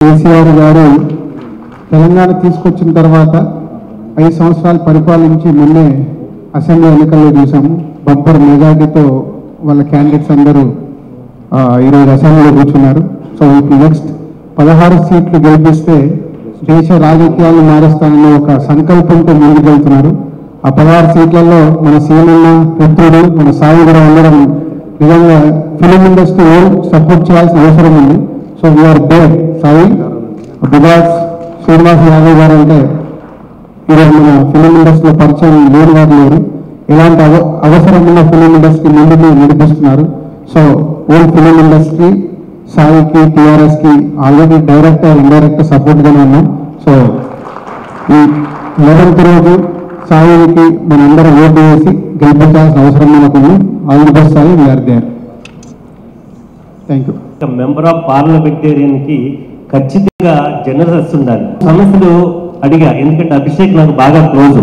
కేసీఆర్ గారు తెలంగాణ తీసుకొచ్చిన తర్వాత 5 సంవత్సరాలు పరిపాలించి మొన్నే అసెంబ్లీ ఎన్నికల్లో చూసాము. బంపర్ మెజార్టీతో వాళ్ళ క్యాండిడేట్స్ అందరూ ఈరోజు అసెంబ్లీలో కూర్చున్నారు. సో ఇప్పుడు నెక్స్ట్ 16 సీట్లు గెలిపిస్తే దేశ రాజకీయాలను మారుస్తానన్న ఒక సంకల్పంతో ముందుకు వెళ్తున్నారు. ఆ 16 సీట్లలో మన సీఎంఎల్ పుత్రుడు మన సాయి కూడా ఉండడం నిజంగా ఫిలిం ఇండస్ట్రీ సపోర్ట్ చేయాల్సిన అవసరం ఉంది. So we are there Sai because Srinivas Yadav గారు అంటే ఈరోజు మన ఫిలిం ఇండస్ట్రీలో పరిచయం లేని వారు లేరు. ఇలాంటి అవసరం ఉన్న ఫిలిం ఇండస్ట్రీ ముందుకు నడిపిస్తున్నారు. సో ఓల్డ్ ఫిలిం ఇండస్ట్రీ సాయికి టీఆర్ఎస్కి ఆల్రెడీ డైరెక్ట్ ఇండైరెక్ట్ సపోర్ట్గానే ఉన్నాం. సో ఈ 11th రోజు సాయికి మనందరం ఓటు వేసి గెలిపించాల్సిన అవసరం మనకుంది. All the best Sai, we are there. Thank you. Member of పార్లమెంటేరియన్కి ఖచ్చితంగా జనరస్ ఉండాలి. సమస్యలు అడిగా, ఎందుకంటే అభిషేక్ నాకు బాగా క్లోజ్.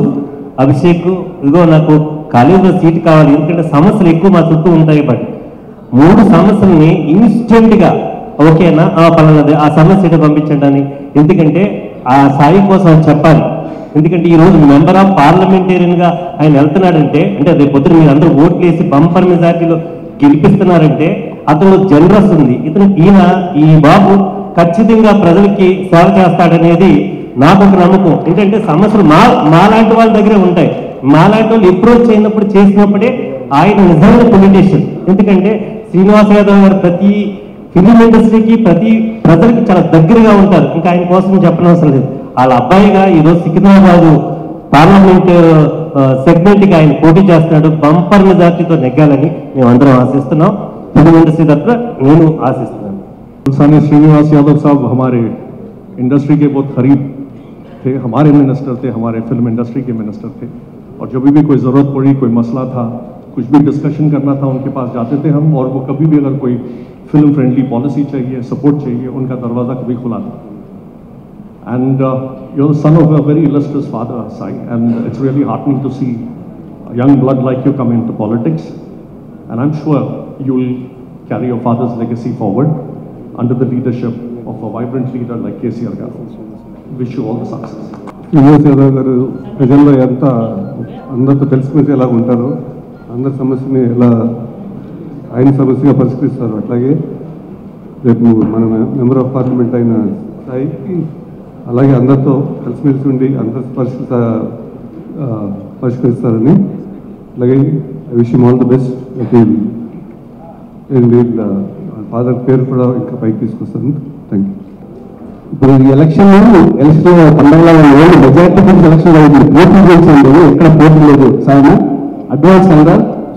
అభిషేక్ ఇదిగో నాకు కాలేజీలో సీట్ కావాలి, ఎందుకంటే సమస్యలు ఎక్కువ మా చుట్టూ ఉంటాయి. బట్ 3 సమస్యల్ని ఇన్స్టెంట్గా ఓకేనా పలానది ఆ సమస్య పంపించండి అని, ఎందుకంటే ఆ సాయి కోసం చెప్పాలి. ఎందుకంటే ఈరోజు మెంబర్ ఆఫ్ పార్లమెంటేరియన్గా ఆయన వెళ్తున్నాడంటే, అంటే రేపు పొద్దున మీరు అందరూ ఓట్లు వేసి బంపర్ మెజార్టీలో గెలిపిస్తున్నారంటే అతను జనరస్ ఉంది. ఈ బాబు ఖచ్చితంగా ప్రజలకి సేవ చేస్తాడనేది నాకు ఒక నమ్మకం. ఏంటంటే సమస్యలు మాలాంటి వాళ్ళ దగ్గరే ఉంటాయి. మాలాంటి వాళ్ళు అప్రోచ్ అయినప్పుడు చేసినప్పుడే ఆయన నిజమైన పొలిటీషియన్. ఎందుకంటే శ్రీనివాస్ యాదవ్ గారు ప్రతి ఫిలిం ఇండస్ట్రీకి ప్రతి ప్రజలకి చాలా దగ్గరగా ఉంటారు. ఇంకా ఆయన కోసం చెప్పనవసరం లేదు. వాళ్ళ అబ్బాయిగా ఈరోజు సికింద్రాబాద్ పార్లమెంట్ సెగ్మెంట్కి ఆయన పోటీ చేస్తున్నాడు. బంపర్ మెజార్టీతో నెగ్గాలని మేము అందరం ఆశిస్తున్నాం. ఫిలిం ఇండస్ట్రీ తరఫున నేను ఆశిస్తున్నాను. तलासानी श्रीनिवास यादव साहब हमारे इंडस्ट्री के बहुत करीब थे, हमारे मिनिस्टर थे, हमारे फिल्म इंडस्ट्री के मिनिस्टर थे। और जब भी कोई ज़रूरत पड़ी, कोई मसला था, कुछ भी डिस्कशन करना था, उनके पास जाते थे हम। और वो कभी भी अगर कोई फिल्म फ्रेंडली पॉलिसी चाहिए, सपोर्ट चाहिए, उनका दरवाज़ा कभी खुला था. And you're the son of a very illustrious father, Sai, and it's really heartening to see a young blood like you come into politics. And I'm sure you'll carry your father's legacy forward under the leadership of a vibrant leader like KCR Garu. Wish you all the success. Srinivas Yadav గారు ప్రజల్లో ఎంత అందరితో కలిసిమెలిసి ఎలా ఉంటారో, అందరి సమస్యని ఎలా ఆయన సమస్యగా పరిష్కరిస్తారు, అట్లాగే రేపు మన మెంబర్ ఆఫ్ పార్లమెంట్ అయిన సాయికి అలాగే అందరితో కలిసిమెలిసి ఉండి అందరి పరిష్కరిస్తారని, అలాగే wish him all the best. Father పేరు కూడా ఇంకా పైకి తీసుకొస్తాను. Thank you. ఇప్పుడు ఈ ఎలక్షన్ పండుగలో మెజార్టీ ఎలక్షన్ అవుతుంది. పోటీ చేసింది ఎక్కడ పోటీ లేదు. సాయన అడ్వాన్స్ కనుక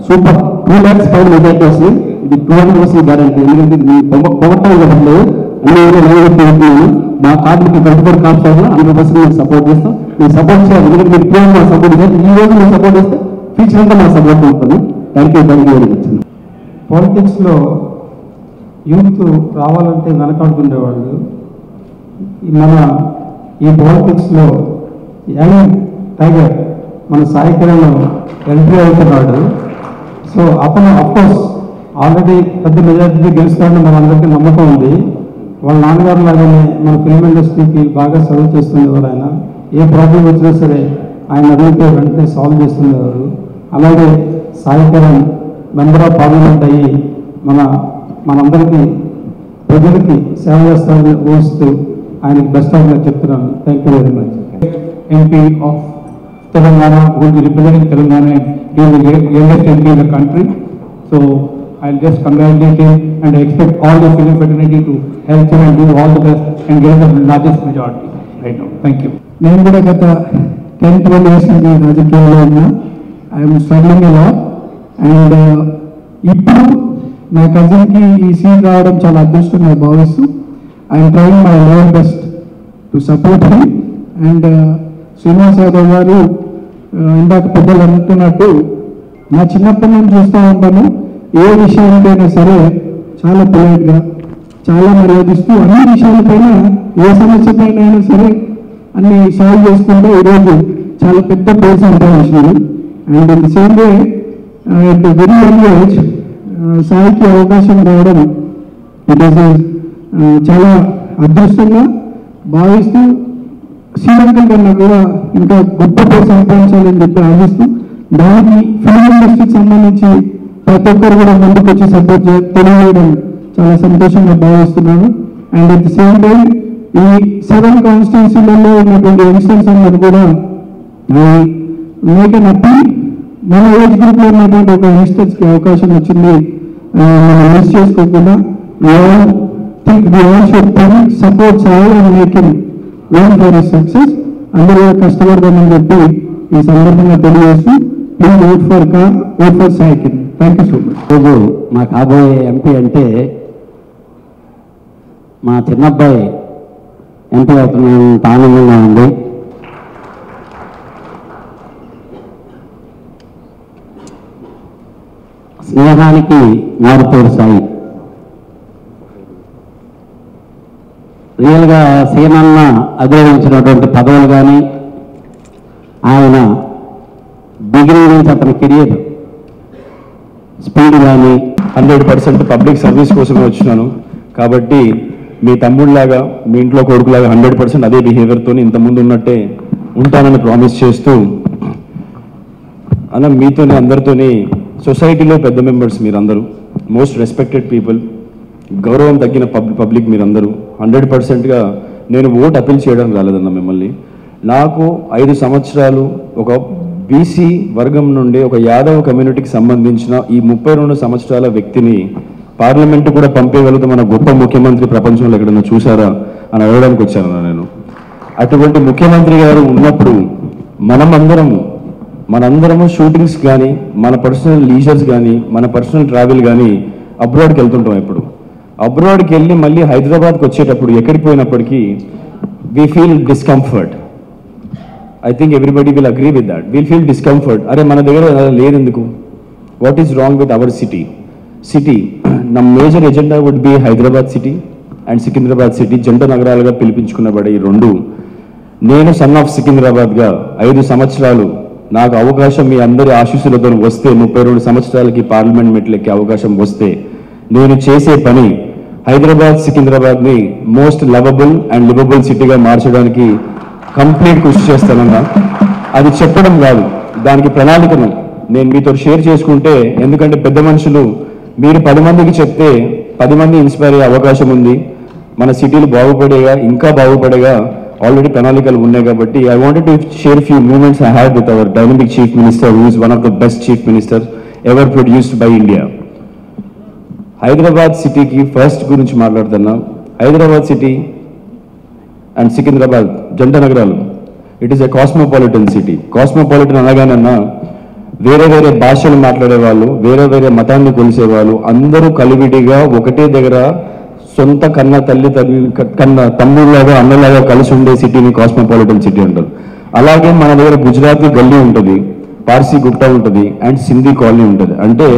సూపర్ 2 lakhs పైన మెజార్టీ వస్తుంది. ఇది 200% గ్యారంటీ. ఎందుకంటే ఇది పొగట్టం చెప్పట్లేదు, అన్ని లైవ్ మా కార్డుకి 24 కార్డ్స్ వల్ల 100% మేము సపోర్ట్ చేస్తాం. మేము సపోర్ట్ చేయాలి. ఎందుకంటే మీరు ప్రేమ మా సపోర్ట్ చేయాలి. ఈ రోజు మేము సపోర్ట్ చేస్తే ఫ్యూచర్ అంతా మా సపోర్ట్ ఉంటుంది. థ్యాంక్ యూ వచ్చింది. పాలిటిక్స్లో యూత్ రావాలంటే వెనకాడుతుండేవాళ్ళు. మన ఈ పాలిటిక్స్లో యంగ్ టైగర్ మన సాయి కిరణ్ ఎంట్రీ అవుతున్నాడు. సో అతను అఫ్కోర్స్ ఆల్రెడీ పెద్ద మెజారిటీ గెలుస్తాడని మనందరికీ నమ్మకం ఉంది. వాళ్ళ నాన్నగారు లాగానే మన ఫిల్మ్ ఇండస్ట్రీకి బాగా సర్వ్ చేస్తుండేవారు. ఆయన ఏ ప్రాబ్లం వచ్చినా సరే ఆయన అడిగితే వెంటనే సాల్వ్ చేస్తుండేవారు. అలాగే Sai Kiran member of parliament అయ్యి మనందరికీ ప్రజలకి సేవ చేస్తారని ఊహిస్తూ ఆయనకి బెస్ట్ ఆఫ్ లక్ చెప్తున్నాను. Thank you very much. MP of Telangana, who will be representing Telangana, and he is the youngest MP in the country. So I'll just congratulate him, and I expect all the film fraternity to help him and do all the best and get the largest majority right now. Thank you. నేను కూడా గత 10-12 years నుంచి రాజకీయాల్లో ఉన్నా. I'm struggling ఎలా. And ఇప్పుడు నా కజిన్కి ఈ సీట్ రావడం చాలా అదృష్టంగా భావిస్తూ I'm trying my level best to support him. And Srinivas Yadav గారు ఇందాక పెద్దలు అంటున్నట్టు నా చిన్నప్పటి నుంచి చూస్తూ ఉంటాను. ఏ విషయానికైనా సరే చాలా పొలైట్గా, చాలా మర్యాదిస్తూ అన్ని విషయాలపైన, ఏ సమస్యపైన అయినా సరే అన్ని సాల్వ్ చేసుకుంటూ ఈరోజు చాలా పెద్ద ప్లేస్ సంపాదించినారు. And in the same way at very young age సాయికి అవకాశం రావడం ఇట్ ఈస్ చాలా అదృష్టంగా భావిస్తూ శ్రీలంకల్ కన్నా కూడా ఇంకా గొప్ప పేరు సంపాదించాలని చెప్పి ఆశిస్తూ దానికి ఫిల్మ్ ఇండస్ట్రీకి సంబంధించి ప్రతి ఒక్కరు కూడా ముందుకు వచ్చి సపోర్ట్ తెలియజేయడం చాలా సంతోషంగా భావిస్తున్నాను. And at the same time ఈ 7 కాన్స్టిట్యున్సీలలో ఉన్నటువంటి యంగ్స్టర్స్ అందరూ కూడా మేక్ అన్ అప్పీల్. మన ఏజ్ గ్రూప్లో ఉన్నటువంటి ఒక యంగ్స్టర్స్కి అవకాశం వచ్చింది, మనం మిస్ చేసుకోకుండా సపోర్ట్ చేయాలి and make in one for success. అందరూ కష్టపడదామని చెప్పి ఈ సందర్భంగా తెలియజేస్తూ please vote for Sai Kiran. Thank you so much. రోజు మా కాబోయే ఎంపీ అంటే మా చిన్నబ్బాయి ఎంపీ అవుతున్నంత ఆనందంగా ఉంది. స్నేహానికి మారుతోడు సాయి. రియల్గా సీనన్న అధిరోహించినటువంటి పదవులు కానీ ఆయన బిగినింగ్ నుంచి అతని కెరియర్ స్పీడ్ కానీ 100% పబ్లిక్ సర్వీస్ కోసం వచ్చినాను కాబట్టి మీ తమ్ముడిలాగా మీ ఇంట్లో కొడుకులాగా 100% అదే బిహేవియర్తో ఇంతకుముందు ఉన్నట్టే ఉంటానని ప్రామిస్ చేస్తూ అన్న మీతోనే అందరితోని సొసైటీలో పెద్ద మెంబర్స్ మీరందరూ, మోస్ట్ రెస్పెక్టెడ్ పీపుల్, గౌరవం తగ్గిన పబ్లిక్ మీరందరూ 100%గా నేను ఓట్ అపీల్ చేయడం రాలేదన్న మిమ్మల్ని. నాకు 5 సంవత్సరాలు ఒక బీసీ వర్గం నుండి ఒక యాదవ్ కమ్యూనిటీకి సంబంధించిన ఈ 32 సంవత్సరాల వ్యక్తిని పార్లమెంటు కూడా పంపేయగలుగుతా మన గొప్ప ముఖ్యమంత్రి ప్రపంచంలో ఎక్కడన్నా చూసారా అని అడగడానికి వచ్చాను నేను. అటువంటి ముఖ్యమంత్రి గారు ఉన్నప్పుడు మనందరము షూటింగ్స్ కానీ మన పర్సనల్ లీజర్స్ కానీ మన పర్సనల్ ట్రావెల్ కానీ అబ్రాడ్కి వెళ్తుంటాం. ఎప్పుడు అబ్రాడ్కి వెళ్ళి మళ్ళీ హైదరాబాద్కి వచ్చేటప్పుడు ఎక్కడికి పోయినప్పటికీ we feel discomfort. I think everybody will agree with that. We'll feel discomfort. అరే మన దగ్గర లేదు ఎందుకు? What is wrong with our city? నా major agenda would be Hyderabad city and Secunderabad city జంట నగరాలుగా పిలిపించుకున్నబడే ఈ రెండు. నేను సన్ ఆఫ్ సికింద్రాబాద్గా 5 సంవత్సరాలు నాకు అవకాశం మీ అందరి ఆశీస్సులతో వస్తే 32 సంవత్సరాలకి పార్లమెంట్ మెట్లెక్కే అవకాశం వస్తే నేను చేసే పని హైదరాబాద్ సికింద్రాబాద్ని మోస్ట్ లవబుల్ అండ్ లివబుల్ సిటీగా మార్చడానికి కంప్లీట్ కృషి చేస్తానన్నా. అది చెప్పడం కాదు, దానికి ప్రణాళికను నేను మీతో షేర్ చేసుకుంటే, ఎందుకంటే పెద్ద మనుషులు మీరు 10 మందికి చెప్తే 10 మంది ఇన్స్పైర్ అయ్యే అవకాశం ఉంది. మన సిటీలు బాగుపడేగా ఇంకా బాగుపడేగా ఆల్రెడీ ప్రణాళికలు ఉన్నాయి కాబట్టి I wanted to share few moments I had with our dynamic chief minister who is one of the best chief minister ever produced by India. Hyderabad సిటీకి ఫస్ట్ గురించి మాట్లాడుతున్నా. హైదరాబాద్ సిటీ అండ్ సికింద్రాబాద్ జంట నగరాలు, it is a cosmopolitan city. Cosmopolitan అనగానన్నా వేరే వేరే భాషలు మాట్లాడేవాళ్ళు, వేరే వేరే మతాన్ని కొలిసేవాళ్ళు అందరూ కలివిడిగా ఒకటే దగ్గర సొంత కన్న తల్లి కన్న తమ్ముళ్ళలాగా అన్నలాగా కలిసి ఉండే సిటీని కాస్మోపాలిటన్ సిటీ అంటారు. అలాగే మన దగ్గర గుజరాతీ గల్లీ ఉంటుంది, పార్సీ గుట్ట ఉంటుంది అండ్ సింధీ కాలనీ ఉంటుంది. అంటే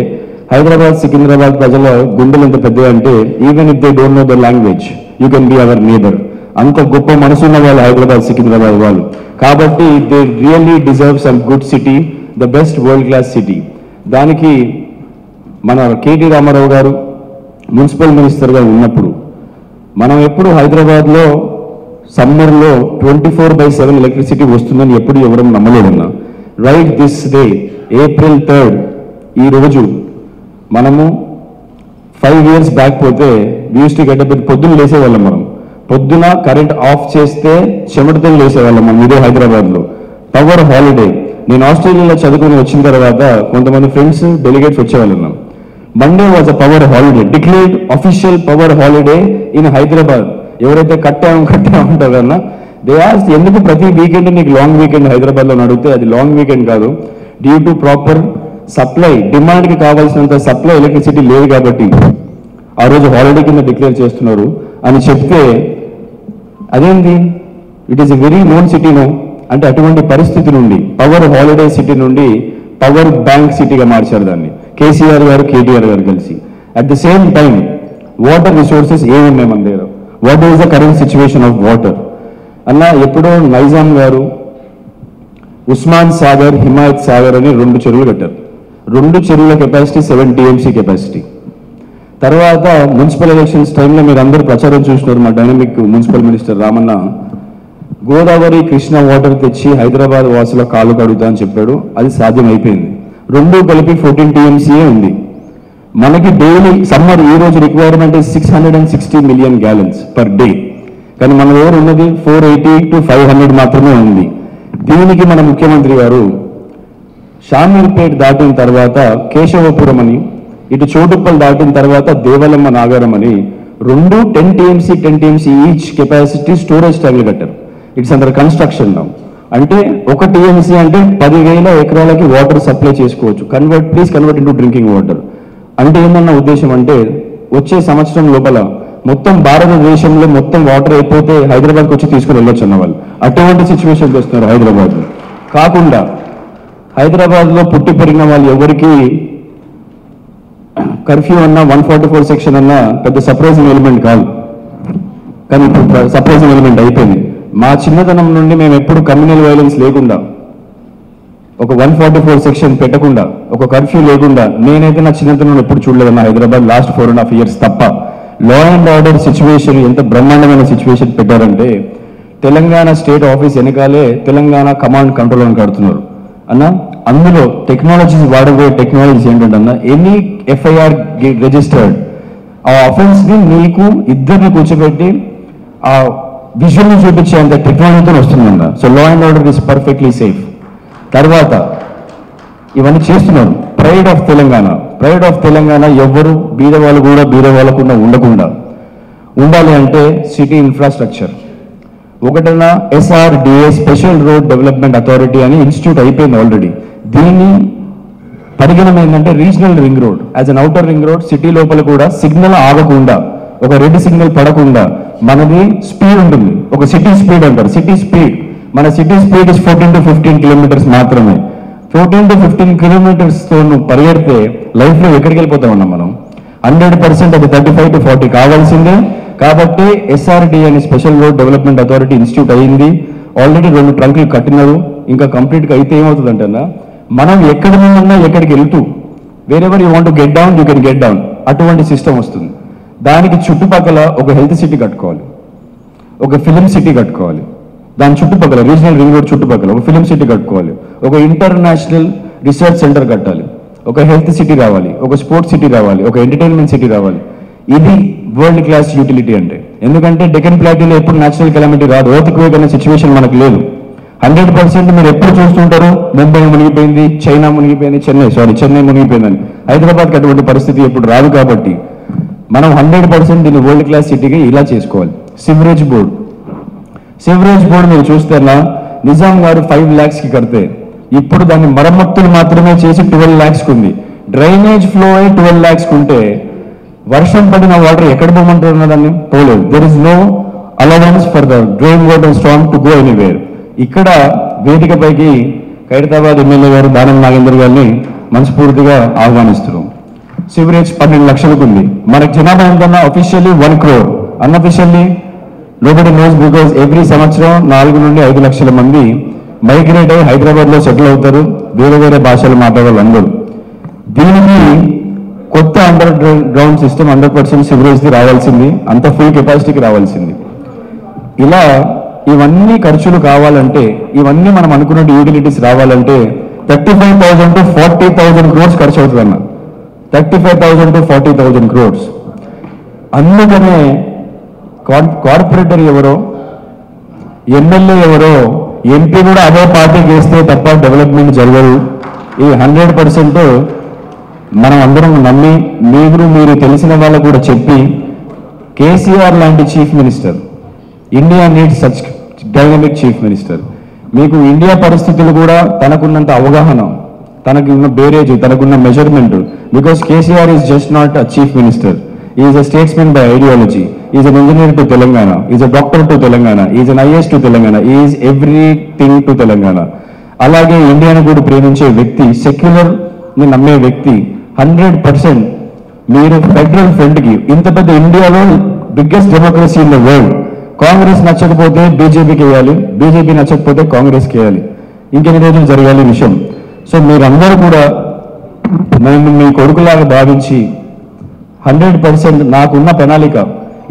హైదరాబాద్ సికింద్రాబాద్ ప్రజల గుండెలు ఎంత పెద్దగా అంటే even if they don't know the language you can be our neighbour. అంత గొప్ప మనసున్న వాళ్ళు హైదరాబాద్ సికింద్రాబాద్ వాళ్ళు. కాబట్టి they really deserve some good city, the best world class city. దానికి మన కేటీ రామారావు గారు మున్సిపల్ మినిస్టర్గా ఉన్నప్పుడు మనం ఎప్పుడు హైదరాబాద్లో సమ్మర్లో 24/7 ఎలక్ట్రిసిటీ వస్తుందని ఎప్పుడు ఎవరం నమ్మలేదన్నా. Right this day April 3rd ఈ రోజు మనము 5 years బ్యాక్ పోతే యూస్ టు గెట్ అప్ పొద్దున్న లేసేవాళ్ళం. మనం పొద్దున కరెంట్ ఆఫ్ చేస్తే చెమటతో లేసేవాళ్ళం మనం ఇదే హైదరాబాద్లో. Power holiday. నేను ఆస్ట్రేలియాలో చదువుకుని వచ్చిన తర్వాత కొంతమంది ఫ్రెండ్స్ డెలిగేట్స్ వచ్చేవాళ్ళం. Monday was a power holiday, declared official power holiday in Hyderabad. ఎవరైతే కట్టామంటారన్నా దే ఆస్క్ ఎందుకు ప్రతి వీకెండ్ నీకు లాంగ్ వీకెండ్ హైదరాబాద్లో అడిగితే అది లాంగ్ వీకెండ్ కాదు, డ్యూ టు ప్రాపర్ సప్లై, డిమాండ్కి కావాల్సినంత సప్లై ఎలక్ట్రిసిటీ లేదు కాబట్టి ఆ రోజు హాలిడే కింద డిక్లేర్ చేస్తున్నారు అని చెప్తే అదేంటి it is a very known city no అంటే అటువంటి పరిస్థితి నుండి పవర్ హాలిడే సిటీ నుండి పవర్ బ్యాంక్ సిటీగా మార్చారు దాన్ని కేసీఆర్ గారు కేటీఆర్ గారు కలిసి. At the same time water resources ఏమున్నాయి మన దగ్గర, what is the current situation of water అన్న. ఎప్పుడో నైజాం గారు ఉస్మాన్ సాగర్, హిమాయత్ సాగర్ అని 2 చెరువులు కట్టారు. 2 చెరువుల కెపాసిటీ 7 TMC కెపాసిటీ. తర్వాత మున్సిపల్ ఎలక్షన్స్ టైంలో మీరు అందరూ ప్రచారం చూసినారు. మా dynamic municipal minister Ramanna Godavari Krishna water తెచ్చి హైదరాబాద్ వాసుల కాలు కడుగుతా అని చెప్పాడు. అది సాధ్యం అయిపోయింది. రెండు కలిపి 14 TMCA ఉంది. మనకి డైలీ సమ్మర్ ఈ రోజు requirement 660 million gallons per day. కానీ మన దగ్గర ఉన్నది 480 to 500 మాత్రమే ఉంది. దీనికి మన ముఖ్యమంత్రి గారు షామీర్పేట్ దాటిన తర్వాత కేశవపురం అని, ఇటు చోటుప్పల్ దాటిన తర్వాత దేవలమ్మ నాగారం అని రెండు 10 TMC ఈచ్ కెపాసిటీ స్టోరేజ్ ట్యాంకులు కట్టారు. It's under construction now. అంటే 1 TMC అంటే 10,000 ఎకరాలకి వాటర్ సప్లై చేసుకోవచ్చు. Please convert into drinking water. అంటే ఏందన్న ఉద్దేశం అంటే వచ్చే సంవత్సరం లోపల మొత్తం భారతదేశంలో మొత్తం వాటర్ అయిపోతే హైదరాబాద్కి వచ్చి తీసుకుని వెళ్ళొచ్చు అన్న వాళ్ళు. అటువంటి సిచ్యువేషన్ చేస్తున్నారు హైదరాబాద్లో. కాకుండా హైదరాబాద్లో పుట్టి పెరిగిన వాళ్ళు ఎవరికి కర్ఫ్యూ అన్నా 144 సెక్షన్ అన్నా పెద్ద సర్ప్రైజింగ్ ఎలిమెంట్ కాదు. కానీ ఇప్పుడు సర్ప్రైజింగ్ ఎలిమెంట్ అయిపోయింది. మా చిన్నతనం నుండి మేము ఎప్పుడు కమ్యూనల్ వైలెన్స్ లేకుండా, ఒక 144 సెక్షన్ పెట్టకుండా, ఒక కర్ఫ్యూ లేకుండా నేనైతే నా చిన్నతనంలో ఎప్పుడు చూడలేదన్న హైదరాబాద్ లాస్ట్ 4.5 years తప్ప. లా అండ్ ఆర్డర్ సిచ్యువేషన్ ఎంత బ్రహ్మాండమైన సిచ్యువేషన్ పెట్టారంటే తెలంగాణ స్టేట్ ఆఫీస్ వెనకాలే తెలంగాణ కమాండ్ కంట్రోల్ అని కడుతున్నారు అన్న. అందులో టెక్నాలజీస్ వాడబోయే టెక్నాలజీస్ ఏంటంటే అన్న, ఎనీ FIR రిజిస్టర్డ్ ఆ అఫెన్స్ ని నీకు ఇద్దరిని కూర్చోబెట్టి ఆ విజువల్ని చూపించే అంత టెక్నాలజీతో వస్తుందన్న. So law and order is perfectly safe. తర్వాత ఇవన్నీ చేస్తున్నారు. ప్రైడ్ ఆఫ్ తెలంగాణ ఎవ్వరు బీదవాళ్ళు కూడా బీదవాళ్ళకుండా ఉండకుండా ఉండాలి అంటే సిటీ ఇన్ఫ్రాస్ట్రక్చర్ ఒకటన్నా SRDA special road development authority అని ఇన్స్టిట్యూట్ అయిపోయింది ఆల్రెడీ. దీన్ని పరిగణన ఏంటంటే regional ring road as an outer ring road city లోపల కూడా సిగ్నల్ ఆగకుండా, ఒక రెడ్ సిగ్నల్ పడకుండా మనది స్పీడ్ ఉంటుంది. ఒక సిటీ స్పీడ్ అంటారు. మన city speed is 14 to 15 kilometers మాత్రమే. 14 to 15 kilometers తో నువ్వు పరిగెడితే లైఫ్లో ఎక్కడికి వెళ్ళిపోతామన్నా మనం. 100% అది 35 to 40 కావాల్సిందే. కాబట్టి SRDA అని special road development authority institute అయ్యింది. ఆల్రెడీ 2 ట్రంకులు కట్టినారు. ఇంకా కంప్లీట్గా అయితే ఏమవుతుందంటే మనం ఎక్కడ నుండి ఎక్కడికి వెళ్తూ wherever you want to get down you can get down అటువంటి సిస్టమ్ వస్తుంది. దానికి చుట్టుపక్కల ఒక హెల్త్ సిటీ కట్టుకోవాలి, ఒక ఫిలిం సిటీ కట్టుకోవాలి. దాని చుట్టుపక్కల రీజనల్ రింగ్ రోడ్ చుట్టుపక్కల ఒక ఫిలిం సిటీ కట్టుకోవాలి, ఒక ఇంటర్నేషనల్ రీసెర్చ్ సెంటర్ కట్టాలి, ఒక హెల్త్ సిటీ రావాలి, ఒక స్పోర్ట్స్ సిటీ రావాలి, ఒక ఎంటర్టైన్మెంట్ సిటీ రావాలి. ఇది వరల్డ్ క్లాస్ యూటిలిటీ అంటే. ఎందుకంటే డెక్కన్ ప్లాటీలో ఎప్పుడు నేచురల్ కెలామిటీ రాదు, ఎర్త్క్వేక్ అనే సిచ్యువేషన్ మనకు లేదు. 100% మీరు ఎప్పుడు చూస్తుంటారో ముంబై మునిగిపోయింది, చైనా మునిగిపోయింది, చెన్నై మునిగిపోయిందని. హైదరాబాద్కి అటువంటి పరిస్థితి ఎప్పుడు రాదు. కాబట్టి మనం 100% దీన్ని వరల్డ్ క్లాస్ సిటీకి ఇలా చేసుకోవాలి. సివరేజ్ బోర్డ్ మీరు చూస్తేనా నిజాం గారు 5 lakhsకి కడితే ఇప్పుడు దాన్ని మరమ్మతులు మాత్రమే చేసి 12 lakhsకి ఉంది. డ్రైనేజ్ ఫ్లో అయి 12 lakhsకి ఉంటే వర్షం పడిన వాటర్ ఎక్కడ పోమంటున్నారు దాన్ని పోలేదు. There is no allowance for the drain water storm to go anywhere. ఇక్కడ వేదికపైకి ఖైరతాబాద్ ఎమ్మెల్యే గారు దానం నాగేందర్ గారిని మనస్ఫూర్తిగా ఆహ్వానిస్తున్నాం. సివరేజ్ 12 లక్షలకు ఉంది. మనకు జనాభా ఎంతన్నా officially 1 crore, unofficially nobody knows because every సంవత్సరం 4 నుండి 5 లక్షల మంది మైగ్రేట్ అయ్యి హైదరాబాద్లో సెటిల్ అవుతారు, వేరే భాషలు మాట్లాడే వాళ్ళందరూ. దీనికి కొత్త అండర్ గ్రౌండ్ సిస్టమ్ 100% సివరేజ్ది రావాల్సింది, అంత ఫుల్ కెపాసిటీకి రావాల్సింది. ఇలా ఇవన్నీ ఖర్చులు కావాలంటే, ఇవన్నీ మనం అనుకున్న యూటిలిటీస్ రావాలంటే 35,000 to 40,000 crores ఖర్చు అవుతుంది అన్న. 35,000 to 40,000 crores. అందుకనే కార్పొరేటర్ ఎవరో, ఎమ్మెల్యే ఎవరో, ఎంపీ కూడా అదే పార్టీకి వేస్తే తప్ప డెవలప్మెంట్ జరగదు. ఈ 100% మనం అందరం నమ్మి మీరు తెలిసిన వాళ్ళకు కూడా చెప్పి కేసీఆర్ లాంటి chief minister, India needs such dynamic chief minister. మీకు ఇండియా పరిస్థితులు కూడా తనకున్నంత అవగాహన, తనకున్న బేరేజ్, తనకున్న measurement. Because KCR is just not a chief minister, is a statesmen by ideology, is an engineer to Telangana, is a doctor to Telangana, is an IAS to Telangana, is everything to Telangana. అలాగే ఇండియాను కూడా ప్రేమించే వ్యక్తి, సెక్యులర్ ని నమ్మే వ్యక్తి. 100% మీరు ఫెడరల్ ఫ్రంట్కి, ఇంత పెద్ద ఇండియాలో biggest democracy in the world, Congress నచ్చకపోతే బీజేపీకి వేయాలి, బీజేపీ నచ్చకపోతే కాంగ్రెస్కి వేయాలి. ఇంకెన్ని రోజులు జరగాలి విషయం. సో మీరందరూ కూడా నన్ను మీ కొడుకులాగా భావించి 100% నాకున్న ప్రణాళిక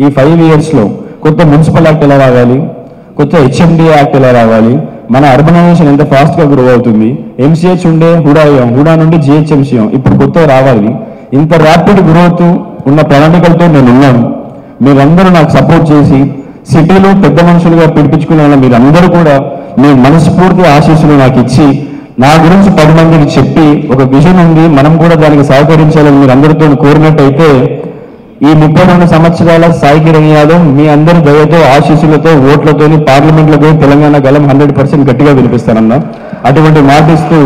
ఈ 5 yearsలో కొత్త మున్సిపల్ యాక్ట్ ఎలా రావాలి, కొత్త హెచ్ఎండి యాక్ట్ ఎలా రావాలి, మన అర్బనైజేషన్ ఎంత ఫాస్ట్గా గ్రో అవుతుంది, ఎంసీహెచ్ ఉండే హుడా నుండి జిహెచ్ఎంసీ ఇప్పుడు కొత్తగా రావాలి. ఇంత ర్యాపిడ్ గ్రోత్ ఉన్న ప్రణాళికలతో నేను ఉన్నాను. మీరందరూ నాకు సపోర్ట్ చేసి సిటీలో పెద్ద మనుషులుగా పిలిపించుకున్న మీరందరూ కూడా మీ మనస్ఫూర్తి ఆశీస్సులు నాకు ఇచ్చి నా గురించి 10 మందికి చెప్పి ఒక విజన్ ఉంది, మనం కూడా దానికి సహకరించాలని మీరు అందరితో కోరినట్టయితే ఈ 32 సంవత్సరాల సాయి కిరణ్ యాదవ్ మీ అందరి దయతో ఆశీస్సులతో ఓట్లతోని పార్లమెంట్లో పోయి తెలంగాణ గలం 100% గట్టిగా వినిపిస్తానన్నా. అటువంటి మాటిస్తూ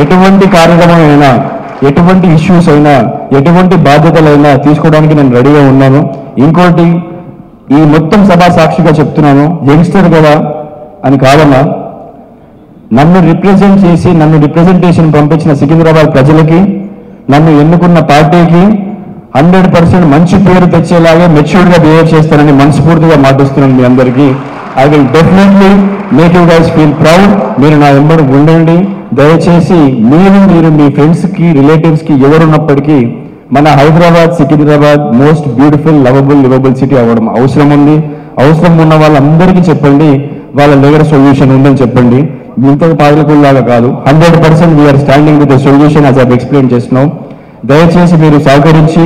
ఎటువంటి కార్యక్రమం అయినా, ఎటువంటి ఇష్యూస్ అయినా, ఎటువంటి బాధ్యతలైనా తీసుకోవడానికి నేను రెడీగా ఉన్నాను. ఇంకోటి ఈ మొత్తం సభా సాక్షిగా చెప్తున్నాను, యంగ్స్టర్ కదా అని కాదన్నా, నన్ను రిప్రజెంట్ చేసి నన్ను రిప్రజెంటేషన్ పంపించిన సికింద్రాబాద్ ప్రజలకి, నన్ను ఎన్నుకున్న పార్టీకి 100% మంచి పేరు తెచ్చేలాగే మెచ్యూర్డ్గా బిహేవ్ చేస్తానని మనస్ఫూర్తిగా మాటిస్తున్నాను మీ అందరికీ. I will definitely make you guys feel proud. మీరు నా వెంబడి ఉండండి. దయచేసి మీరు మీ ఫ్రెండ్స్కి, రిలేటివ్స్కి ఎవరున్నప్పటికీ మన Hyderabad, Secunderabad most beautiful, liveable city అవ్వడం అవసరం ఉంది. అవసరం ఉన్న వాళ్ళందరికీ చెప్పండి, వాళ్ళ దగ్గర సొల్యూషన్ ఉందని చెప్పండి. ఇంత పాదకుల్లాగా కాదు, 100% we are standing with the solution as I explain చేస్తున్నాం. దయచేసి మీరు సహకరించి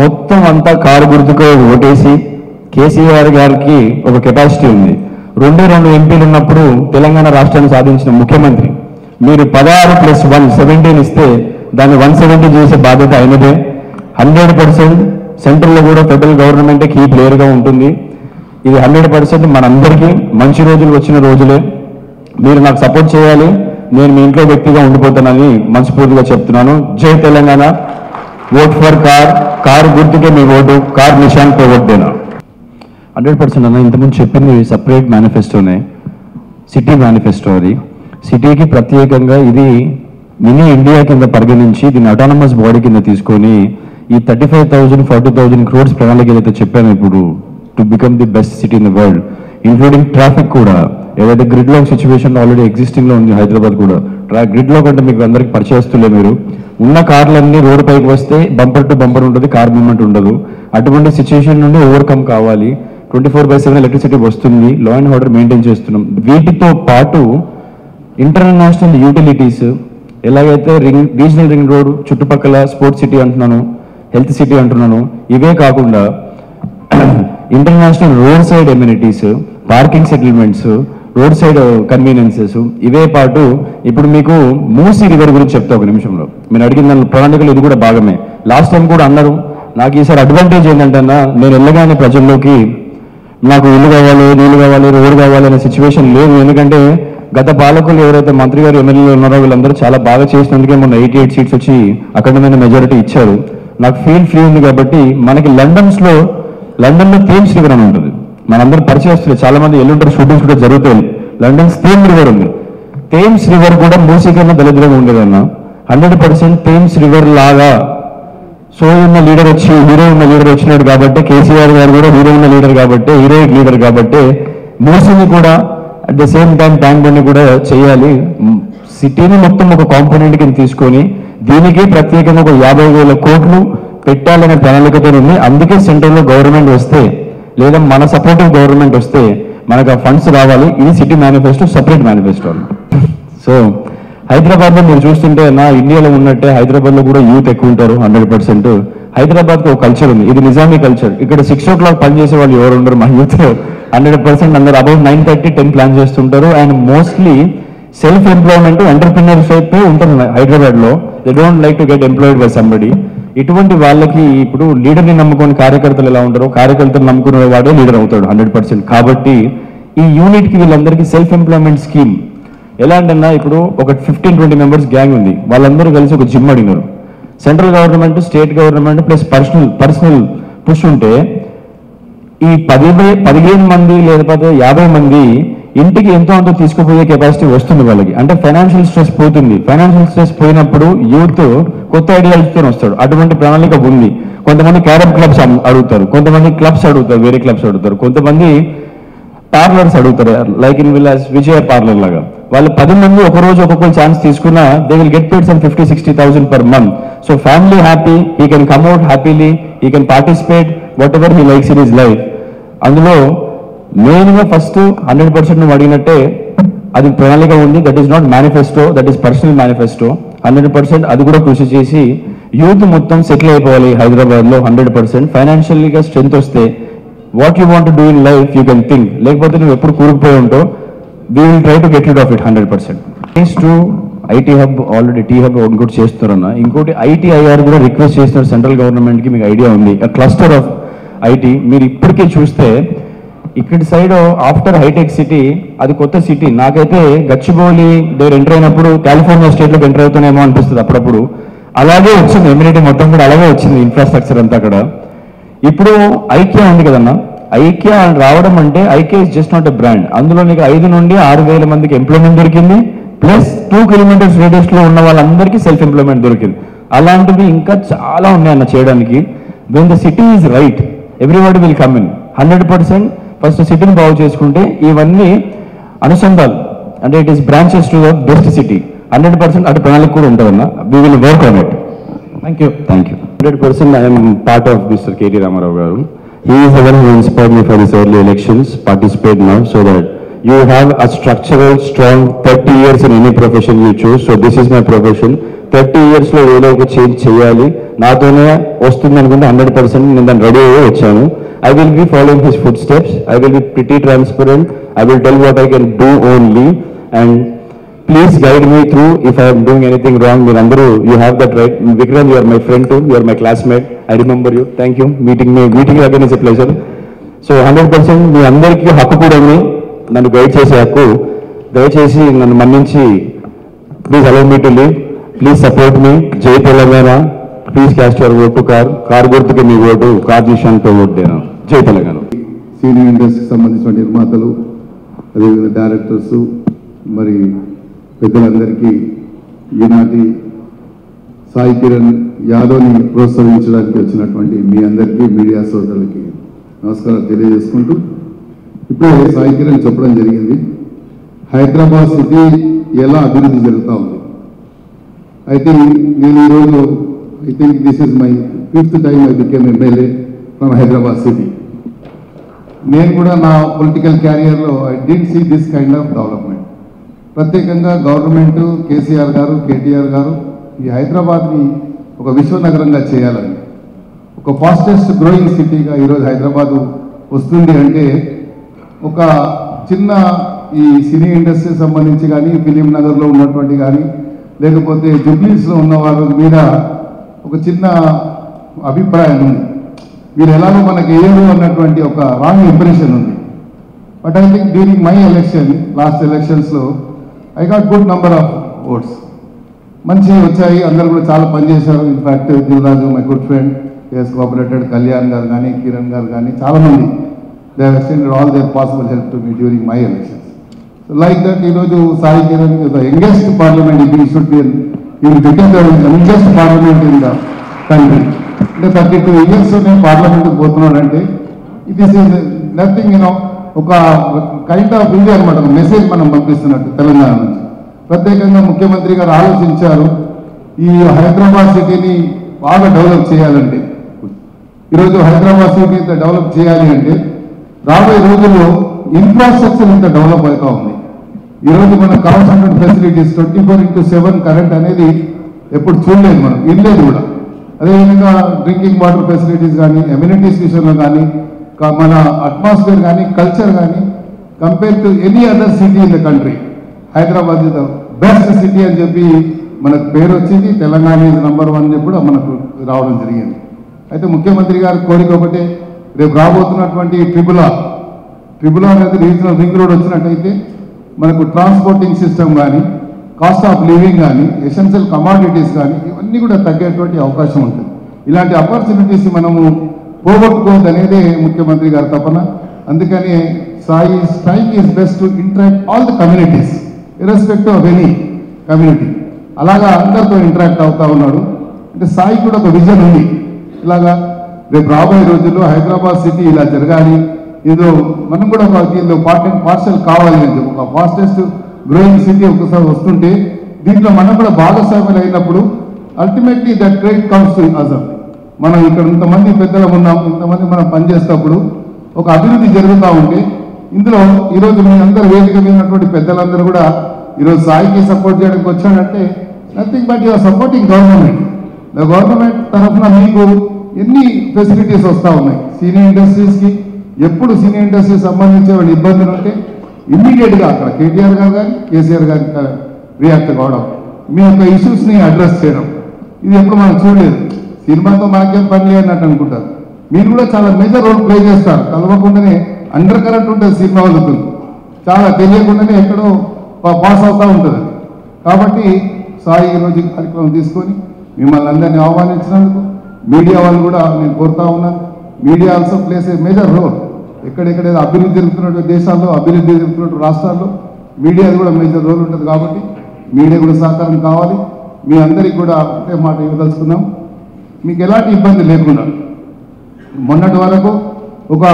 మొత్తం అంతా కారు గుర్తుకు ఓటేసి, కేసీఆర్ గారికి ఒక కెపాసిటీ ఉంది. 2 ఎంపీలు ఉన్నప్పుడు తెలంగాణ రాష్ట్రాన్ని సాధించిన ముఖ్యమంత్రి. మీరు 16+1 17 ఇస్తే దాన్ని 170 చేసే బాధ్యత అయినదే. 100% సెంట్రల్లో కూడా ఫెడరల్ గవర్నమెంటే కీ ప్లేయర్గా ఉంటుంది. ఇది 100% మనందరికీ మంచి రోజులు వచ్చిన రోజులే. మీరు నాకు సపోర్ట్ చేయాలి. నేను మీ ఇంట్లో వ్యక్తిగా ఉండిపోతానని మనస్ఫూర్తిగా చెప్తున్నాను. జై తెలంగాణ. ఓట్ ఫర్ కార్ గుర్తుకే మీ ఓటు, కార్ నిశాన్పై ఓట్ దేనా. 100% అన్న ఇంతకుముందు చెప్పింది సపరేట్ మేనిఫెస్టోనే, సిటీ మేనిఫెస్టో. అది సిటీకి ప్రత్యేకంగా ఇది మినీ ఇండియా కింద పరిగణించి దీన్ని అటానమస్ బాడీ కింద తీసుకొని ఈ 35,000-40,000 crores ప్రణాళిక ఏదైతే చెప్పాను ఇప్పుడు, to become the best city in the world, including traffic కూడా. ఏదైతే గ్రిడ్ లాక్ సిచ్యువేషన్ ఆల్రెడీ ఎగ్జిస్టింగ్లో ఉంది హైదరాబాద్ కూడా. గ్రిడ్ లాక్ అంటే మీకు అందరికి పరిచయస్తులే. మీరు ఉన్న కార్లన్నీ రోడ్డు పైకి వస్తే బంపర్ టు బంపర్ ఉంటుంది, కార్ మూవ్మెంట్ ఉండదు. అటువంటి సిచ్యువేషన్ నుండి ఓవర్కమ్ కావాలి. 24/7 ఎలక్ట్రిసిటీ వస్తుంది, లా అండ్ ఆర్డర్ మెయింటైన్ చేస్తున్నాం. వీటితో పాటు ఇంటర్నేషనల్ యూటిలిటీస్, ఎలాగైతే రీజనల్ రింగ్ రోడ్ చుట్టుపక్కల స్పోర్ట్స్ సిటీ అంటున్నాను, హెల్త్ సిటీ అంటున్నాను, ఇవే కాకుండా international road side amenities, parking settlements, road side conveniences, ఇవే పాటు ఇప్పుడు మీకు మూసీ రివర్ గురించి చెప్తా ఒక నిమిషంలో. మీరు అడిగిన దాని ప్రణాళికలు ఇది కూడా భాగమే. లాస్ట్ టైం కూడా అన్నారు. నాకు ఈసారి అడ్వాంటేజ్ ఏంటంటే నేను వెళ్ళగానే ప్రజల్లోకి నాకు ఇల్లు కావాలి, నీళ్ళు కావాలి, రోడ్డు కావాలి అనే సిచ్యువేషన్ లేదు. ఎందుకంటే గత పాలకులు ఎవరైతే మంత్రి గారు, ఎమ్మెల్యేలు ఉన్నారో వీళ్ళందరూ చాలా బాగా చేసినందుకే మొన్న 88 సీట్స్ వచ్చి అఖండమైన మెజారిటీ ఇచ్చారు. నాకు ఫీల్ ఫ్రీ ఉంది కాబట్టి మనకి లండన్లో థేమ్స్ రివర్ అని ఉంటుంది. మనందరూ పరిచయస్తులు, చాలా మంది ఎల్లుంటారు, షూటింగ్స్ కూడా జరుగుతాయి. లండన్ థేమ్స్ రివర్ ఉంది. థేమ్స్ రివర్ కూడా మూసీ కన్నా దళిద్రంగా ఉండేదన్న. 100% థేమ్స్ రివర్ లాగా ఉన్న లీడర్ హీరో ఉన్న లీడర్ వచ్చినాడు కాబట్టి, కేసీఆర్ గారు కూడా హీరో ఉన్న లీడర్ కాబట్టి, హీరోయిక్ లీడర్ కాబట్టి, మూసీని కూడా at the same time tank బండ్ని కూడా చేయాలి. సిటీని మొత్తం ఒక కాంపోనెంట్ కింద తీసుకొని దీనికి ప్రత్యేకంగా ఒక 50,000 కోట్లు పెట్టాలనే ప్రణాళికతో ఉంది. అందుకే సెంట్రల్లో గవర్నమెంట్ వస్తే, లేదా మన సపోర్టివ్ గవర్నమెంట్ వస్తే మనకు ఆ ఫండ్స్ రావాలి. ఇది city manifesto, separate manifesto. So హైదరాబాద్లో మీరు చూస్తుంటే ఇండియాలో ఉన్నట్టే హైదరాబాద్లో కూడా యూత్ ఎక్కువ ఉంటారు. 100% హైదరాబాద్కి ఒక కల్చర్ ఉంది, ఇది నిజామీ కల్చర్. ఇక్కడ 6 o'clock పనిచేసే వాళ్ళు ఎవరు ఉండరు మా యూత్. 100% అందరూ అబౌట్ 9:30-10 ప్లాన్ చేస్తుంటారు. And mostly self employment, entrepreneurship ఉంటుంది హైదరాబాద్లో. They don't like to get employed by somebody. ఇటువంటి వాళ్ళకి ఇప్పుడు లీడర్ని నమ్ముకొని కార్యకర్తలు ఎలా ఉంటారో, కార్యకర్తలు నమ్ముకునే వాడే లీడర్ అవుతాడు 100%. కాబట్టి ఈ యూనిట్కి వీళ్ళందరికీ సెల్ఫ్ ఎంప్లాయ్మెంట్ స్కీమ్ ఎలా అంటే ఇప్పుడు ఒక 15-20 మెంబర్స్ గ్యాంగ్ ఉంది. వాళ్ళందరూ కలిసి ఒక జిమ్ అడిగినారు. Central government, state government plus personal push ఉంటే ఈ 15 మంది లేకపోతే 50 మంది ఇంటికి ఎంతో అంత తీసుకుపోయే కెపాసిటీ వస్తుంది వాళ్ళకి. అంటే ఫైనాన్షియల్ స్ట్రెస్ పోతుంది. ఫైనాన్షియల్ స్ట్రెస్ పోయినప్పుడు యూత్ కొత్త ఐడియాలజీతో వస్తాడు. అటువంటి ప్రణాళిక ఉంది. కొంతమంది క్యారమ్ క్లబ్స్ అడుగుతారు, కొంతమంది క్లబ్స్ అడుగుతారు, వేరే క్లబ్స్ అడుగుతారు, కొంతమంది పార్లర్స్ అడుగుతారు, like in Vilas Vijaya parlour లాగా. వాళ్ళు 10 మంది ఒక రోజు ఒక్కొక్కరు ఛాన్స్ తీసుకున్నా they will get paid some 50,000-60,000 per month. So family happy, he can come out happily, he can participate what ever he likes in his life. అందులో మెయిన్గా ఫస్ట్ 100% నువ్వు అడిగినట్టే అది ప్రణాళిక ఉంది. That is not manifesto, that is personal manifesto. 100% అది కూడా కృషి చేసి యూత్ మొత్తం సెటిల్ అయిపోవాలి హైదరాబాద్లో. 100% ఫైనాన్షియల్గా స్ట్రెంత్ వస్తే what you want do in life you can think. లేకపోతే నువ్వు ఎప్పుడు కూరుకుపోయి ఉంటావు. We will try to get rid of it 100%. Next IT hub already T hub ఇంకోటి చేస్తున్నారన్న. ఇంకోటి ITIR కూడా రిక్వెస్ట్ చేస్తున్నారు సెంట్రల్ గవర్నమెంట్కి. మీకు ఐడియా ఉంది, క్లస్టర్ ఆఫ్ ఐటీ. మీరు ఇప్పటికే చూస్తే ఇక్కడి సైడ్ ఆఫ్టర్ హైటెక్ సిటీ అది కొత్త సిటీ. నాకైతే గచ్చిబౌలి దగ్గర ఎంటర్ అయినప్పుడు కాలిఫోర్నియా స్టేట్లోకి ఎంటర్ అవుతానేమో అనిపిస్తుంది అప్పుడప్పుడు. అలాగే వచ్చింది ఎమ్యూనిటీ మొత్తం కూడా అలాగే వచ్చింది, ఇన్ఫ్రాస్ట్రక్చర్ అంతా అక్కడ. ఇప్పుడు ఐక్యా ఉంది కదన్నా, ఐక్యా రావడం అంటే IKEA is just not a brand. అందులో నీకు 5 నుండి 6,000 మందికి ఎంప్లాయ్మెంట్ దొరికింది, ప్లస్ 2 kilometers రేడియస్లో ఉన్న వాళ్ళందరికీ సెల్ఫ్ ఎంప్లాయ్మెంట్ దొరికింది. అలాంటివి ఇంకా చాలా ఉన్నాయన్న చేయడానికి. When the city is right everybody will come in. 100% first సిటీని బాగు చేసుకుంటే ఇవన్నీ అనుసంధాలు అంటే it is branches to the best city. 100% అటు ప్రణాళిక కూడా ఉంటుందన్న. We will work on it. Thank you. 100% I am part of Mr. K.T. Ramarao garu. He is the one who inspired me for these early elections. Participate now so that you have a structural, strong 30 years in any profession you choose. So this is my profession. 30 years లో ఏదో ఒక change చేయాలి, నాతోనే వస్తుంది అనుకుంటే 100% నేను దాన్ని ready అయ్యి వచ్చాను. I will be following his footsteps. I will be pretty transparent. I will tell what I can do only. And please guide me through if I am doing anything wrong. Meerandaru, you have that right. Vikram, you are my friend too. You are my classmate. I remember you. Thank you. Meeting you again is a pleasure. So 100% మీ అందరికీ హక్కు కూడా ఉంది, నన్ను guide చేసే హక్కు. దయచేసి నన్ను మన్నించి please allow me to leave. Please support me. జై Telangana. Please cast your vote to car. Car గుర్తుకి మీ ఓటు, కార్ నిషాన్తో ఓట్ దేనా. జై తెలంగాణ. సీనియర్ ఇండస్ట్రీకి సంబంధించిన నిర్మాతలు, అదేవిధంగా డైరెక్టర్స్, మరి పెద్దలందరికీ ఈనాటి సాయి కిరణ్ యాదవ్ని ప్రోత్సహించడానికి వచ్చినటువంటి మీ అందరికీ, మీడియా సోదరులకి నమస్కారం తెలియజేసుకుంటూ, ఇప్పుడే సాయి కిరణ్ చెప్పడం జరిగింది హైదరాబాద్ సిటీ ఎలా అభివృద్ధి జరుగుతూ ఉంది. అయితే నేను ఈరోజు I think this is my 5th time I became MLA from Hyderabad city. నేను కూడా నా పొలిటికల్ క్యారియర్లో I did see this kind of development. ప్రత్యేకంగా గవర్నమెంట్ కేసీఆర్ గారు, కేటీఆర్ గారు ఈ హైదరాబాద్ని ఒక విశ్వనగరంగా చేయాలని, ఒక ఫాస్టెస్ట్ గ్రోయింగ్ సిటీగా ఈరోజు హైదరాబాదు వస్తుంది అంటే ఒక చిన్న ఈ సినీ ఇండస్ట్రీ సంబంధించి కానీ, ఫిలిం నగర్లో ఉన్నటువంటి కానీ, లేకపోతే జుబ్లీస్లో ఉన్న వాళ్ళ మీద ఒక చిన్న అభిప్రాయం ఉంది. వీరు ఎలాగో మనకి ఏరు అన్నటువంటి ఒక రాంగ్ ఇంప్రెషన్ ఉంది. But I think during my election, last ఎలక్షన్స్లో I got good number of votes. మంచి వచ్చాయి, అందరు కూడా చాలా పనిచేశారు. In fact Dilraju my good friend has cooperated, Kalyan గారు కానీ, కిరణ్ గారు కానీ, చాలామంది they have extended all their possible help to me during my elections. So like that ఈరోజు Sai Kiran the youngest parliament, it should be become the youngest parliament in the country. అంటే 32 years నేను పార్లమెంట్కి పోతున్నానంటే it is nothing, ఒక kind of ఇది అనమాట, ఒక message మనం పంపిస్తున్నట్టు తెలంగాణ నుంచి. ప్రత్యేకంగా ముఖ్యమంత్రి గారు ఆలోచించారు ఈ హైదరాబాద్ సిటీని బాగా డెవలప్ చేయాలంటే. ఈరోజు హైదరాబాద్ సిటీ ఇంత డెవలప్ చేయాలి అంటే రాబోయే రోజుల్లో ఇన్ఫ్రాస్ట్రక్చర్ ఇంత డెవలప్ అవుతూ ఉంది. ఈరోజు మనకు కావాల్సినటువంటి ఫెసిలిటీస్ 24/7 కరెంట్ అనేది ఎప్పుడు చూడలేదు, మనం ఇల్లేదు కూడా. అదేవిధంగా డ్రింకింగ్ వాటర్ ఫెసిలిటీస్ కానీ, ఎమ్యూనిటీస్ విషయంలో కానీ, మన అట్మాస్ఫియర్ కానీ, కల్చర్ కానీ, compare to any other city in the country, Hyderabad is the best city అని చెప్పి మనకు పేరు వచ్చింది. తెలంగాణ ఇస్ నంబర్ 1 కూడా మనకు రావడం జరిగింది. అయితే ముఖ్యమంత్రి గారి కోరిక ఒకటే, రేపు రాబోతున్నటువంటి ట్రిపుల్ ఆర్ అనేది రీజనల్ రింగ్ రోడ్ వచ్చినట్టయితే మనకు ట్రాన్స్పోర్టింగ్ సిస్టమ్ కానీ, కాస్ట్ ఆఫ్ లివింగ్ కానీ, ఎసెన్షియల్ కమాడిటీస్ కానీ ఇవన్నీ కూడా తగ్గేటువంటి అవకాశం ఉంటుంది. ఇలాంటి ఆపర్చునిటీస్ మనము పోగొట్టుకోవద్దు అనేదే ముఖ్యమంత్రి గారి తపన. అందుకని Sai strike is best to interact all the communities irrespective of any community. అలాగా అందరితో ఇంటరాక్ట్ అవుతా ఉన్నాడు. అంటే సాయి కూడా ఒక విజన్ ఉంది, ఇలాగా రేపు రాబోయే రోజుల్లో హైదరాబాద్ సిటీ ఇలా జరగాలి, ఏదో మనం కూడా దీనిలో పార్ట్ అండ్ పార్సల్ కావాలి అని చెప్పి ఒక ఫాస్టెస్ట్ గ్రోయింగ్ సిటీ ఒకసారి వస్తుంటే దీంట్లో మనం కూడా భాగస్వామ్యం అయినప్పుడు ultimately that credit comes to us. మనం ఇక్కడ ఇంతమంది పెద్దలు ఉన్నాం, ఇంతమంది మనం పనిచేసేటప్పుడు ఒక అభివృద్ధి జరుగుతూ ఉంటే ఇందులో ఈరోజు మీ అందరు వేదిక మీదటువంటి పెద్దలందరూ కూడా ఈరోజు సాయికి సపోర్ట్ చేయడానికి వచ్చాడంటే nothing but your supporting government. Government తరఫున మీకు ఎన్ని ఫెసిలిటీస్ వస్తూ ఉన్నాయి సినీ ఇండస్ట్రీస్కి. ఎప్పుడు సినీ ఇండస్ట్రీ సంబంధించిన ఇబ్బందులు ఉంటే ఇమ్మీడియట్గా అక్కడ కేటీఆర్ గారు కానీ కేసీఆర్ గారి రియాక్ట్ కావడం, మీ యొక్క ఇష్యూస్ని అడ్రస్ చేయడం, ఇది ఎప్పుడు మనం చూడలేదు. సినిమాతో మనకేం పని లేదన్నట్టు అనుకుంటారు. మీరు కూడా చాలా మేజర్ రోల్ ప్లే చేస్తారు. కలవకుండానే అండర్ కరెంట్ ఉంటుంది సినిమా వెళ్తుంది, చాలా తెలియకుండానే ఎక్కడో పాస్ అవుతూ ఉంటుంది. కాబట్టి సాయి ఈరోజు కార్యక్రమం తీసుకొని మిమ్మల్ని అందరినీ ఆహ్వానించినందుకు మీడియా వాళ్ళు కూడా నేను కోరుతా ఉన్నాను. Media also place a major role. ఎక్కడెక్కడైతే అభివృద్ధి జరుగుతున్నటువంటి దేశాల్లో, అభివృద్ధి జరుగుతున్నటువంటి రాష్ట్రాల్లో మీడియాది కూడా మేజర్ రోల్ ఉంటుంది. కాబట్టి మీడియా కూడా సహకారం కావాలి. మీ అందరికీ కూడా ఒకటే మాట ఇవ్వదలుచుకున్నాం, మీకు ఎలాంటి ఇబ్బంది లేకుండా. మొన్నటి వరకు ఒక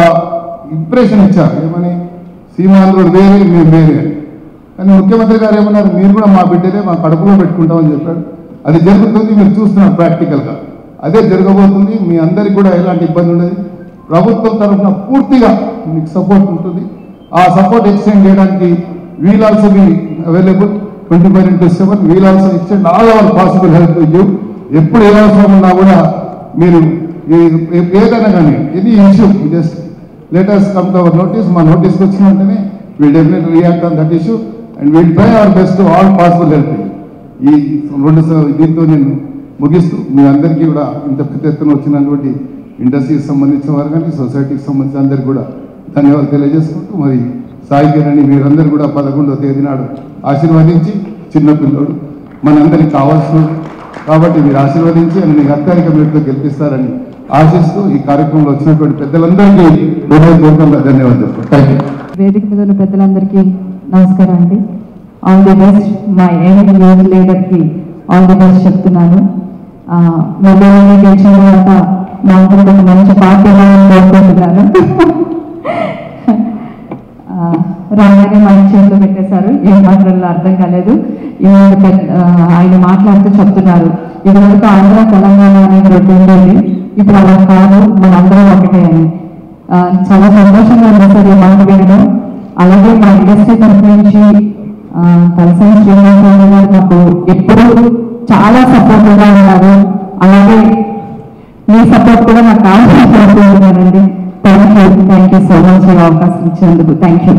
ఇంప్రెషన్ ఇచ్చారు, ఏమని సీమాంధ్రుడు వేరే మేము వేరే. కానీ ముఖ్యమంత్రి గారు ఏమన్నారు, మీరు కూడా మా బిడ్డలే, మా కడుపులో పెట్టుకుంటామని చెప్పాడు. అది జరుగుతుంది, మీరు చూస్తున్నారు ప్రాక్టికల్గా. అదే జరగబోతుంది. మీ అందరికీ కూడా ఎలాంటి ఇబ్బంది ఉండదు. ప్రభుత్వం తరఫున పూర్తిగా మీకు సపోర్ట్ ఉంటుంది. ఆ సపోర్ట్ ఎక్స్టెండ్ చేయడానికి we'll also be available 24/7. We'll also extend all our possible help to you. ఎప్పుడు ఏ అవసరం ఉన్నా కూడా మీరు ఏదైనా కానీ any issue just let us come to our notice. మా నోటీస్కి వచ్చిన వెంటనే will definitely react on that issue and will try our best to all possible help. ఈ దీంతో నేను ముగిస్తూ మీ అందరికీ కూడా ఇంత పెద్ద ఎత్తున వచ్చినటువంటి ఇండస్ట్రీకి సంబంధించిన వారు కానీ సొసైటీకి సంబంధించిన అందరికీ కూడా ధన్యవాదాలు తెలియజేసుకుంటూ, మరి సాయి కిరణ్ మీరందరూ కూడా 11వ తేదీ నాడు ఆశీర్వదించి, చిన్నపిల్లోడు మనందరికి కావాల్సినది కాబట్టి మీరు ఆశీర్వదించి అని మీకు అత్యధిక మీరుతో గెలిపిస్తారని ఆశిస్తూ ఈ కార్యక్రమంలో వచ్చినటువంటి పెద్దలందరికీ హృదయపూర్వకంగా ధన్యవాదాలు చెప్తాను. Thank you. వేదిక మీద ఉన్న పెద్దలందరికీ నమస్కారం అండి. All the best. My young youth లీడర్కి ఆల్ ది బెస్ట్ చెప్తున్నాను. మళ్ళీ గెలిచిన తర్వాత మాకు ఒక మంచి పార్టీ కోరుకుంటున్నాను. రాగానే మంచి చేతులు పెట్టేశారు, ఏం మాట్లాడాలో అర్థం కాలేదు. ఆయన మాట్లాడుతూ చెప్తున్నారు, ఇదివరకు ఆంధ్ర తెలంగాణ అనేది రెండు ఉండేది, ఇప్పుడు అలా కాదు, మనందరం ఒకటే అని. చాలా సంతోషంగా ఉంది సార్ ఈ మాట వినడం. అలాగే మా ఇండస్ట్రీ తరఫు నుంచి తలసాని శ్రీనివాసరావు గారు మాకు ఎప్పుడు చాలా సపోర్ట్గా ఉన్నారు. అలాగే మీ సపోర్ట్ కూడా నాకు కావాలని కోరుకుంటున్నానండి. థ్యాంక్ యూ సో మచ్ ఈ అవకాశం ఇచ్చినందుకు. Thank you.